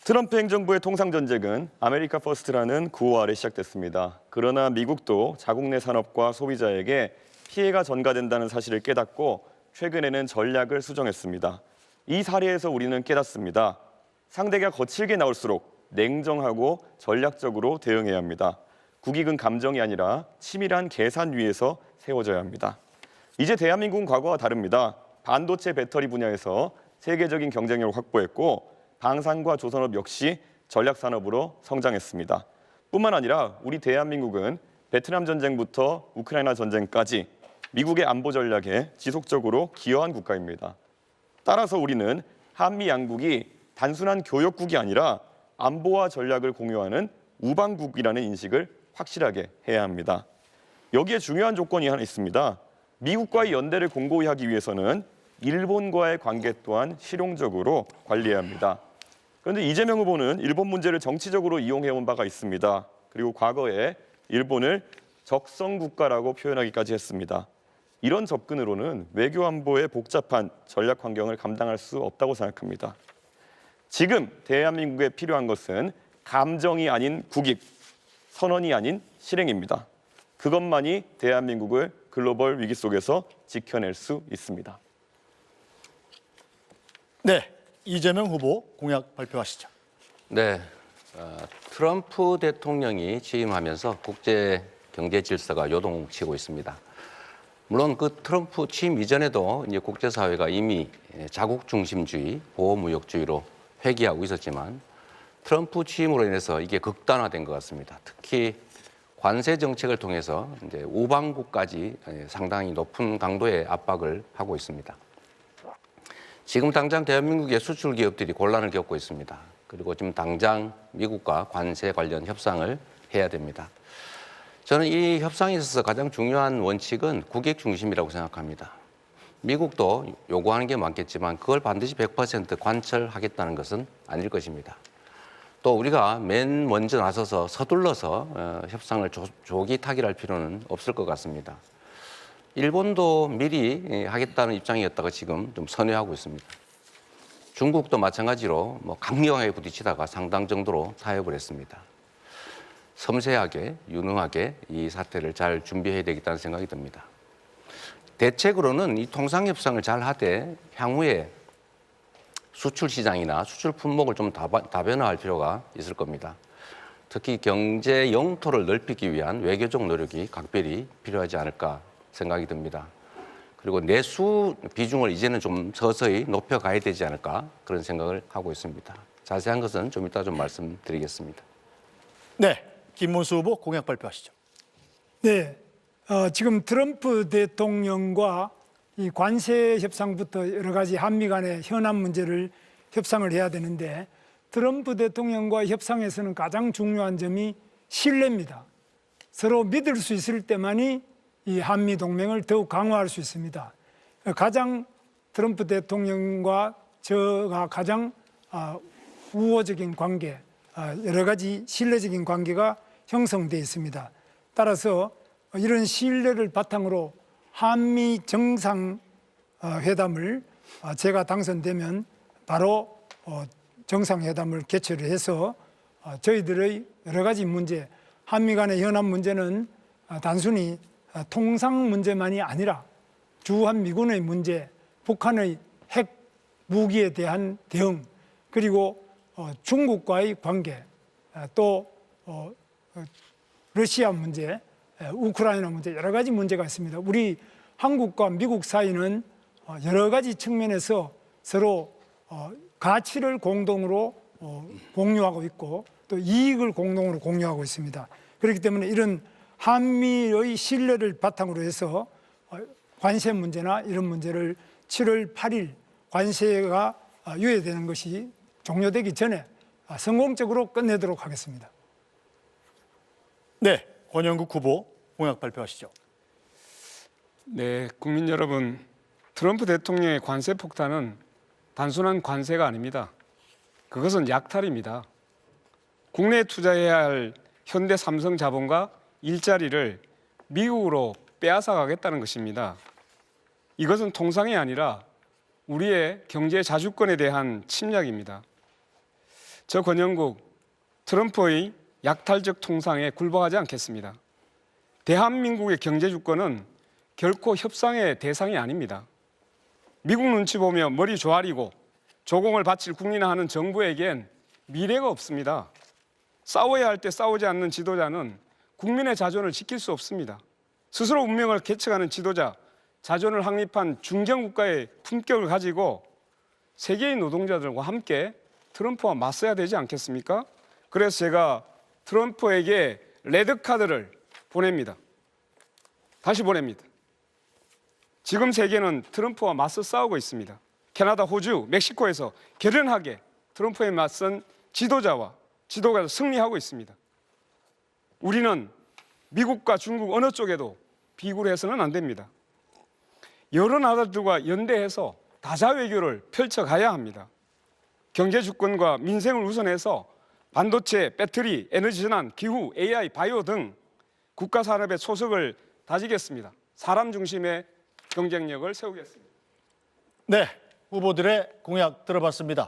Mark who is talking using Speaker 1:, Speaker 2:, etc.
Speaker 1: 트럼프 행정부의 통상전쟁은 아메리카 퍼스트라는 구호 아래 시작됐습니다. 그러나 미국도 자국 내 산업과 소비자에게 피해가 전가된다는 사실을 깨닫고 최근에는 전략을 수정했습니다. 이 사례에서 우리는 깨닫습니다. 상대가 거칠게 나올수록 냉정하고 전략적으로 대응해야 합니다. 국익은 감정이 아니라 치밀한 계산 위에서 세워져야 합니다. 이제 대한민국은 과거와 다릅니다. 반도체 배터리 분야에서 세계적인 경쟁력을 확보했고 방산과 조선업 역시 전략산업으로 성장했습니다. 뿐만 아니라 우리 대한민국은 베트남 전쟁부터 우크라이나 전쟁까지 미국의 안보 전략에 지속적으로 기여한 국가입니다. 따라서 우리는 한미 양국이 단순한 교역국이 아니라 안보와 전략을 공유하는 우방국이라는 인식을 확실하게 해야 합니다. 여기에 중요한 조건이 하나 있습니다. 미국과의 연대를 공고히 하기 위해서는 일본과의 관계 또한 실용적으로 관리해야 합니다. 그런데 이재명 후보는 일본 문제를 정치적으로 이용해온 바가 있습니다. 그리고 과거에 일본을 적성 국가라고 표현하기까지 했습니다. 이런 접근으로는 외교 안보의 복잡한 전략 환경을 감당할 수 없다고 생각합니다. 지금 대한민국에 필요한 것은 감정이 아닌 국익, 선언이 아닌 실행입니다. 그것만이 대한민국을 글로벌 위기 속에서 지켜낼 수 있습니다.
Speaker 2: 네, 이재명 후보 공약 발표하시죠.
Speaker 3: 네, 트럼프 대통령이 취임하면서 국제 경제 질서가 요동치고 있습니다. 물론 그 트럼프 취임 이전에도 이제 국제사회가 이미 자국 중심주의, 보호무역주의로 회귀하고 있었지만 트럼프 취임으로 인해서 이게 극단화된 것 같습니다. 특히 관세 정책을 통해서 이제 우방국까지 상당히 높은 강도의 압박을 하고 있습니다. 지금 당장 대한민국의 수출 기업들이 곤란을 겪고 있습니다. 그리고 지금 당장 미국과 관세 관련 협상을 해야 됩니다. 저는 이 협상에 있어서 가장 중요한 원칙은 국익 중심이라고 생각합니다. 미국도 요구하는 게 많겠지만 그걸 반드시 100% 관철하겠다는 것은 아닐 것입니다. 또 우리가 맨 먼저 나서서 서둘러서 협상을 조기 타결할 필요는 없을 것 같습니다. 일본도 미리 하겠다는 입장이었다가 지금 좀 선회하고 있습니다. 중국도 마찬가지로 강력하게 부딪히다가 상당 정도로 타협을 했습니다. 섬세하게, 유능하게 이 사태를 잘 준비해야 되겠다는 생각이 듭니다. 대책으로는 이 통상협상을 잘 하되 향후에 수출 시장이나 수출 품목을 좀 다변화할 필요가 있을 겁니다. 특히 경제 영토를 넓히기 위한 외교적 노력이 각별히 필요하지 않을까 생각이 듭니다. 그리고 내수 비중을 이제는 좀 서서히 높여가야 되지 않을까 그런 생각을 하고 있습니다. 자세한 것은 좀 이따 좀 말씀드리겠습니다.
Speaker 2: 네, 김문수 후보 공약 발표하시죠.
Speaker 4: 네, 지금 트럼프 대통령과 이 관세 협상부터 여러 가지 한미 간의 현안 문제를 협상을 해야 되는데 트럼프 대통령과 협상에서는 가장 중요한 점이 신뢰입니다. 서로 믿을 수 있을 때만이 이 한미 동맹을 더욱 강화할 수 있습니다. 가장 트럼프 대통령과 저가 가장 우호적인 관계, 여러 가지 신뢰적인 관계가 형성되어 있습니다. 따라서 이런 신뢰를 바탕으로 한미 정상회담을 제가 당선되면 바로 정상회담을 개최를 해서 저희들의 여러 가지 문제, 한미 간의 현안 문제는 단순히 통상 문제만이 아니라 주한미군의 문제, 북한의 핵 무기에 대한 대응, 그리고 중국과의 관계, 또 러시아 문제, 우크라이나 문제, 여러 가지 문제가 있습니다. 우리 한국과 미국 사이는 여러 가지 측면에서 서로 가치를 공동으로 공유하고 있고 또 이익을 공동으로 공유하고 있습니다. 그렇기 때문에 이런 한미의 신뢰를 바탕으로 해서 관세 문제나 이런 문제를 7월 8일 관세가 유예되는 것이 종료되기 전에 성공적으로 끝내도록 하겠습니다.
Speaker 2: 네, 권영국 후보 공약 발표하시죠.
Speaker 5: 네, 국민 여러분, 트럼프 대통령의 관세 폭탄은 단순한 관세가 아닙니다. 그것은 약탈입니다. 국내에 투자해야 할 현대 삼성 자본과 일자리를 미국으로 빼앗아 가겠다는 것입니다. 이것은 통상이 아니라 우리의 경제 자주권에 대한 침략입니다. 저 권영국 트럼프의 약탈적 통상에 굴복하지 않겠습니다. 대한민국의 경제 주권은 결코 협상의 대상이 아닙니다. 미국 눈치 보며 머리 조아리고 조공을 바칠 국민화하는 정부에겐 미래가 없습니다. 싸워야 할 때 싸우지 않는 지도자는 국민의 자존을 지킬 수 없습니다. 스스로 운명을 개척하는 지도자, 자존을 확립한 중견국가의 품격을 가지고 세계의 노동자들과 함께 트럼프와 맞서야 되지 않겠습니까? 그래서 제가 트럼프에게 레드카드를 보냅니다. 다시 보냅니다. 지금 세계는 트럼프와 맞서 싸우고 있습니다. 캐나다, 호주, 멕시코에서 결연하게 트럼프에 맞선 지도가가 승리하고 있습니다. 우리는 미국과 중국 어느 쪽에도 비굴 해서는 안 됩니다. 여러 나라들과 연대해서 다자 외교를 펼쳐가야 합니다. 경제 주권과 민생을 우선해서 반도체, 배터리, 에너지 전환, 기후, AI, 바이오 등 국가 산업의 초석을 다지겠습니다. 사람 중심의 경쟁력을 세우겠습니다.
Speaker 2: 네, 후보들의 공약 들어봤습니다.